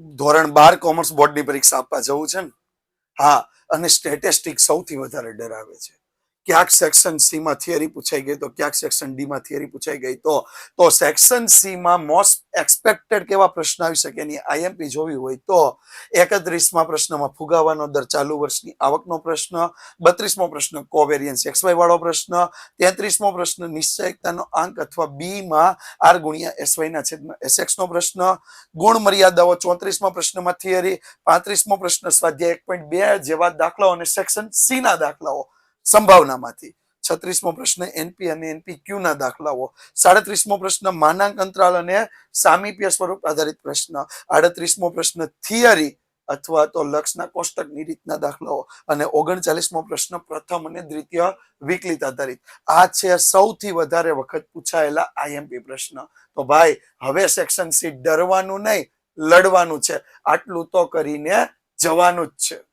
ધોરણ 12 કોમર્સ બોર્ડની પરીક્ષા આપવા જવું છે ને? હા, અને સ્ટેટિસ્ટિક સૌથી વધારે ડરાવે છે. ક્યાંક સેક્શન સી માં થિયરી પૂછાઈ ગઈ તો ક્યાંક સેક્શન ડી માં થિયરી પૂછાઈ ગઈ તો સેક્શન સી માં મોસ્ટ એક્સપેક્ટેડ કેવા પ્રશ્ન આવી શકે એની આઈએમપી જોવી હોય તો 31માં પ્રશ્નમાં ફુગાવાનો દર ચાલુ વર્ષની આવકનો પ્રશ્ન, 32મો પ્રશ્ન કોવેરિયન્સ XY વાળો પ્રશ્ન, 33મો પ્રશ્ન નિશ્ચયકતાનો આંક અથવા બી માં આર ગુણ્યા SY ના છેદમાં SX નો પ્રશ્ન, ગુણ મર્યાદાઓ 34મા પ્રશ્નમાં થિયરી, 35મો પ્રશ્ન સ્વાધ્યાય 1.2 જેવા દાખલાઓ અને સેક્શન સી ના દાખલાઓ સંભાવનામાંથી, 36મો પ્રશ્ન એનપી અને એનપીક્યુ ના દાખલાઓ, 37મો પ્રશ્ન માનાંક અંતરાલ અને સામીપ્ય સ્વરૂપ આધારિત પ્રશ્ન, 38મો પ્રશ્ન થિયરી અથવા તો લક્ષના કોષ્ટકની રીતના દાખલાઓ અને 39મો પ્રશ્ન પ્રથમ અને દ્વિતીય વિકલિત આધારિત. આ છે સૌથી વધારે વખત પૂછાયેલા આઈએમપી પ્રશ્ન. તો ભાઈ હવે સેક્શન સી ડરવાનું નહીં, લડવાનું છે. આટલું તો કરીને જવાનું જ છે.